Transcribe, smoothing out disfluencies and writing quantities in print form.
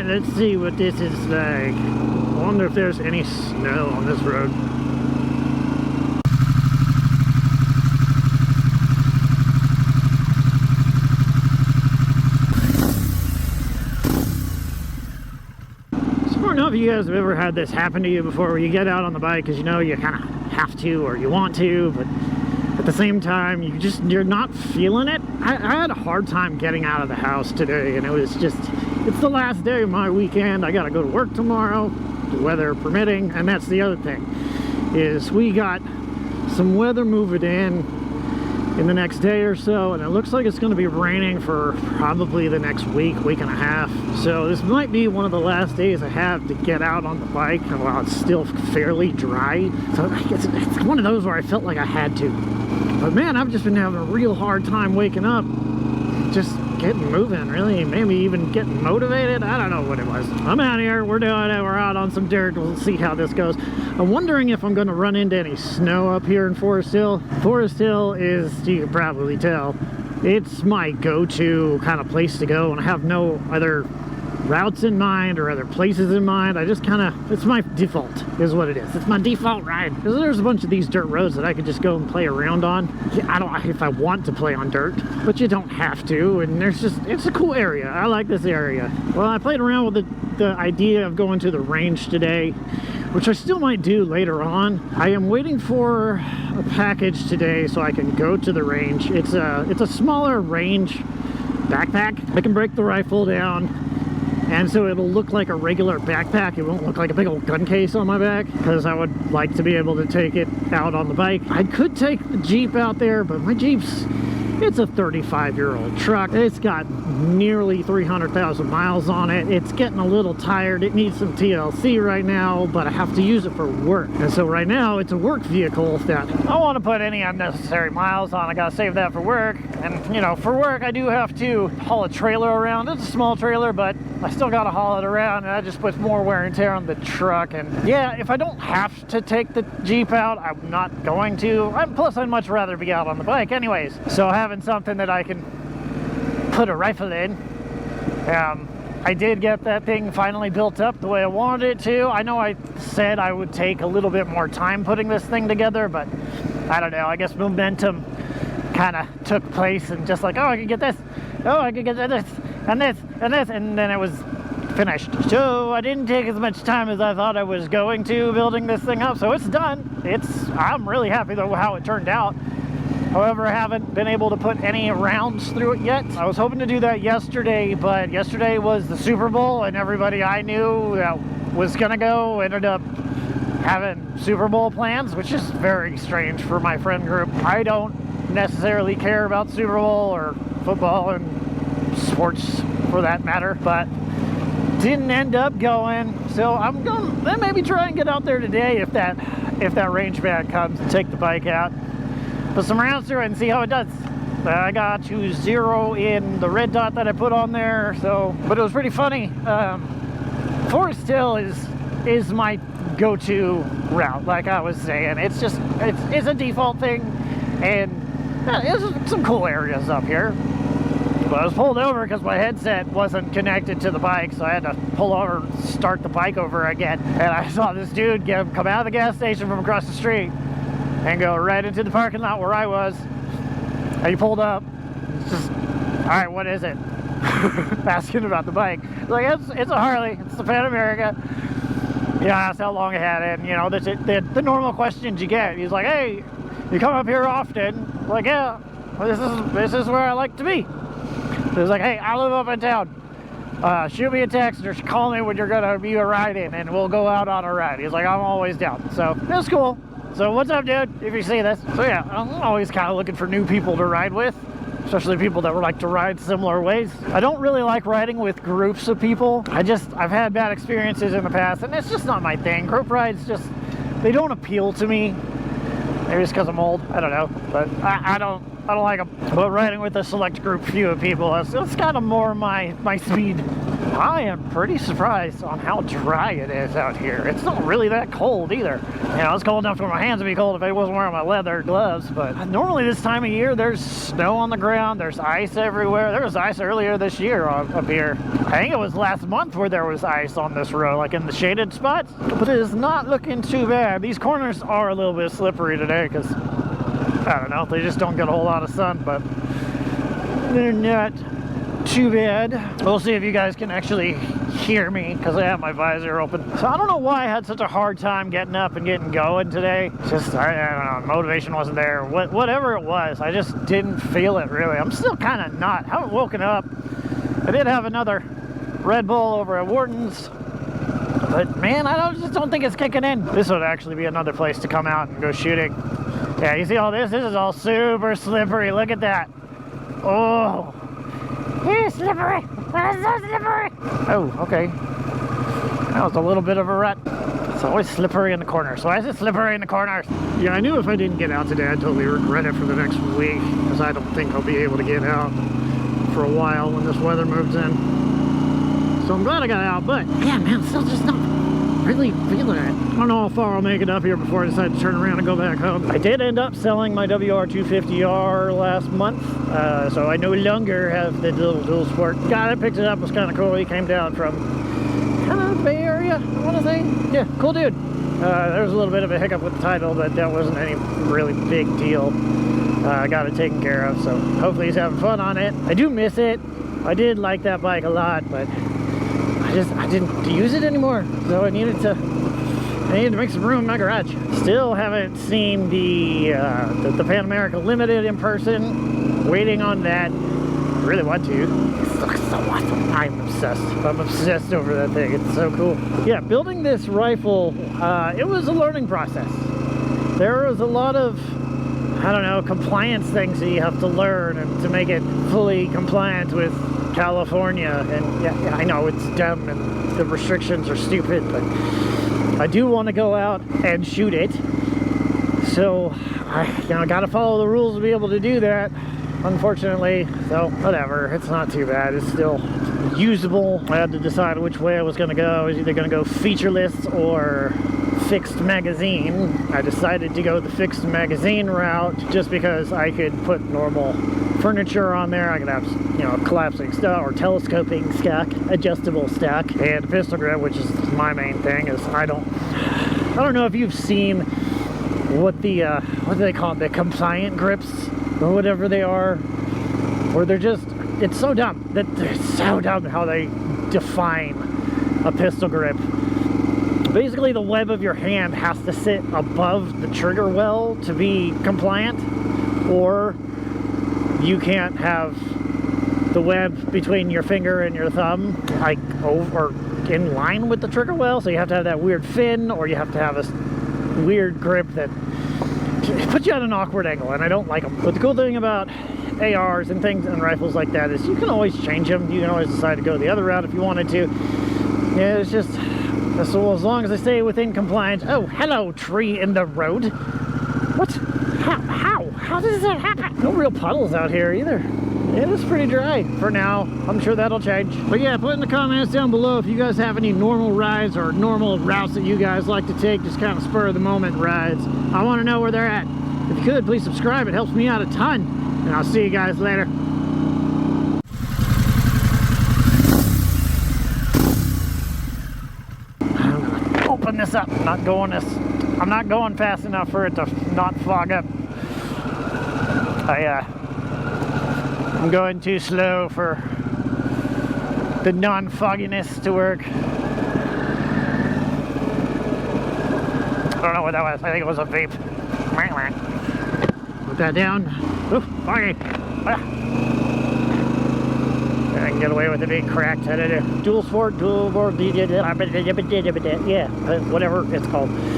let's see what this is like. I wonder if there's any snow on this road. So I don't know if you guys have ever had this happen to you before, where you get out on the bike because you know you kind of have to or you want to, but at the same time you're not feeling it. I had a hard time getting out of the house today, and it's the last day of my weekend. I gotta go to work tomorrow, the weather permitting, and that's the other thing, is we got some weather moving in the next day or so, and it looks like it's going to be raining for probably the next week and a half. So this might be one of the last days I have to get out on the bike while it's still fairly dry. So it's one of those where I felt like I had to. But man, I've just been having a real hard time waking up, just getting moving, really, maybe even getting motivated. I don't know what it was. I'm out here, we're doing it, we're out on some dirt. We'll see how this goes. I'm wondering if I'm going to run into any snow up here in Forest Hill. Forest Hill is, you can probably tell, it's my go-to kind of place to go, and I have no other routes in mind or other places in mind. I just kind of, it's my default is what it is. It's my default ride, because there's a bunch of these dirt roads that I could just go and play around on. I don't, if I want to play on dirt, but you don't have to. And there's just, it's a cool area. I like this area. Well, I played around with the idea of going to the range today, which I still might do later on. I am waiting for a package today so I can go to the range. It's a smaller range backpack. I can break the rifle down, and so it'll look like a regular backpack. It won't look like a big old gun case on my back, because I would like to be able to take it out on the bike. I could take the Jeep out there, but my Jeep's, it's a 35-year-old truck. It's got nearly 300,000 miles on it. It's getting a little tired. It needs some TLC right now, but I have to use it for work. And so right now it's a work vehicle that I don't want to put any unnecessary miles on. I gotta save that for work. And you know, for work I do have to haul a trailer around. It's a small trailer, but I still gotta haul it around, and that just puts more wear and tear on the truck. And yeah, if I don't have to take the Jeep out, I'm not going to. Plus I'd much rather be out on the bike anyways. So having something that I can put a rifle in. I did get that thing finally built up the way I wanted it to. I know I said I would take a little bit more time putting this thing together, but I don't know, I guess momentum kind of took place, and just like, oh, I could get this, oh, I could get this, and this, and this, and then it was finished. So I didn't take as much time as I thought I was going to building this thing up, so it's done. I'm really happy though how it turned out. However, I haven't been able to put any rounds through it yet. I was hoping to do that yesterday, but yesterday was the Super Bowl, and everybody I knew that was gonna go ended up having Super Bowl plans, which is very strange for my friend group. I don't necessarily care about Super Bowl or football and sports for that matter, but didn't end up going. So I'm gonna maybe try and get out there today if that range band comes and take the bike out. Put some rounds through it and see how it does. I got to 0 in the red dot that I put on there, so, but it was pretty funny. Forest Hill is my go-to route, like I was saying. It's just, it's a default thing, and there's some cool areas up here. But I was pulled over because my headset wasn't connected to the bike, so I had to pull over and start the bike over again. And I saw this dude come out of the gas station from across the street and go right into the parking lot where I was. And he pulled up. It's just, all right, what is it? Asking about the bike. Like, it's a Harley. It's the Pan America. Yeah, that's how long I had it. And, you know, the normal questions you get. He's like, hey, you come up here often? I'm like, yeah, this is where I like to be. So he's like, hey, I live up in town. Shoot me a text or call me when you're gonna be a ride in, and we'll go out on a ride. He's like, I'm always down. So it was cool. So what's up, dude, if you see this? So yeah, I'm always kind of looking for new people to ride with, especially people that would like to ride similar ways. I don't really like riding with groups of people. I've had bad experiences in the past, and it's just not my thing. Group rides they don't appeal to me. Maybe it's because I'm old, I don't know, but I don't like them. But riding with a select few of people, it's kind of more my speed. I am pretty surprised on how dry it is out here. It's not really that cold either. You know, it's cold enough for my hands to be cold if I wasn't wearing my leather gloves, but normally this time of year there's snow on the ground, there's ice everywhere. There was ice earlier this year up here. I think it was last month where there was ice on this road, like in the shaded spots, but it is not looking too bad. These corners are a little bit slippery today because, I don't know, they just don't get a whole lot of sun, but they're not too bad. We'll see if you guys can actually hear me because I have my visor open. So I don't know why I had such a hard time getting up and getting going today. Just, I don't know, motivation wasn't there. Whatever it was, I just didn't feel it really. I'm still kind of not. Haven't woken up. I did have another Red Bull over at Wharton's, but man, I just don't think it's kicking in. This would actually be another place to come out and go shooting. Yeah, you see all this? This is all super slippery. Look at that. Oh. It's slippery! It's so slippery! Oh, okay. That was a little bit of a rut. It's always slippery in the corners. Why is it slippery in the corners? Yeah, I knew if I didn't get out today, I'd totally regret it for the next week, because I don't think I'll be able to get out for a while when this weather moves in. So I'm glad I got out, but yeah, man, still just not really feeling it. I don't know how far I'll make it up here before I decide to turn around and go back home. I did end up selling my WR250R last month, so I no longer have the little dual sport. Guy that picked it up was kind of cool. He came down from kind of the Bay Area, I want to say. Yeah, cool dude. There was a little bit of a hiccup with the title, but that wasn't any really big deal. I got it taken care of, so hopefully he's having fun on it. I do miss it. I did like that bike a lot, but I didn't use it anymore, so I needed to make some room in my garage. Still haven't seen the Pan America Limited in person. Waiting on that. Really want to. It looks so awesome. I'm obsessed. I'm obsessed over that thing. It's so cool. Yeah, building this rifle, it was a learning process. There was a lot of, I don't know, compliance things that you have to learn and to make it fully compliant with California. And yeah, I know it's dumb and the restrictions are stupid, but I do want to go out and shoot it. So I gotta follow the rules to be able to do that, unfortunately. So whatever, it's not too bad. It's still usable. I had to decide which way I was going to go. I was either going to go featureless or fixed magazine. I decided to go the fixed magazine route just because I could put normal furniture on there. I could have, you know, a collapsing stack or telescoping stack, adjustable stack, and a pistol grip, which is my main thing. Is I don't know if you've seen what do they call it, the compliant grips or whatever they are, where they're just, it's so dumb that they're so dumb how they define a pistol grip. Basically, the web of your hand has to sit above the trigger well to be compliant, or you can't have the web between your finger and your thumb like over in line with the trigger well, so you have to have that weird fin, or you have to have a weird grip that puts you at an awkward angle, and I don't like them. But the cool thing about ARs and things and rifles like that is you can always change them. You can always decide to go the other route if you wanted to. Yeah, it's just, so as long as I stay within compliance. Oh, hello, tree in the road. What? How does that happen? No real puddles out here either. It is pretty dry for now. I'm sure that'll change. But yeah, put in the comments down below if you guys have any normal rides or normal routes that you guys like to take, just kind of spur of the moment rides. I want to know where they're at. If you could, please subscribe. It helps me out a ton. And I'll see you guys later. I'm gonna open this up. I'm not going fast enough for it to not fog up. I'm going too slow for the non-fogginess to work. I don't know what that was. I think it was a vape. Put that down. Ooh, foggy. I can get away with it being cracked. Dual sport, yeah, whatever it's called.